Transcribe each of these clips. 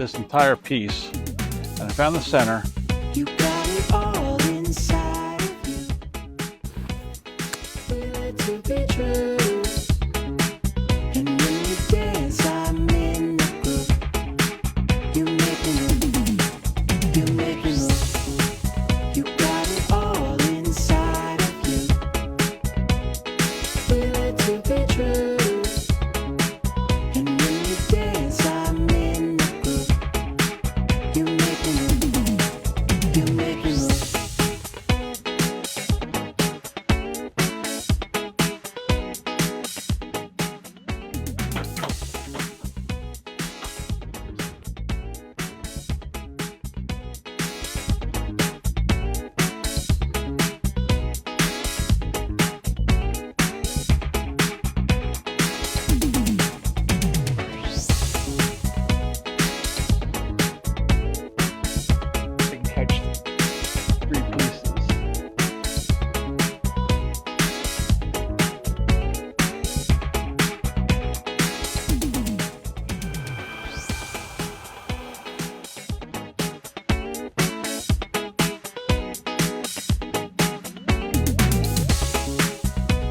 this entire piece, and I found the center. You got it all inside of you. Feel it to be true. And when you dance, I'm in the groove. You make me move. You make me move. You got it all inside of you. Feel it to be true. And when you dance, I'm in the groove. You make me move. You make me move. Catch 3 pieces.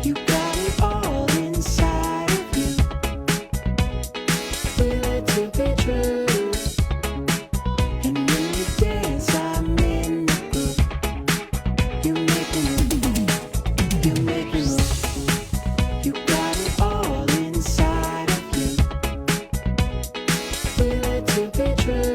You got it all inside of you. Feel it to be true. And when you dance, I'm in the groove. You make me move. You make me move. You got it all inside of you. Feel it to be true.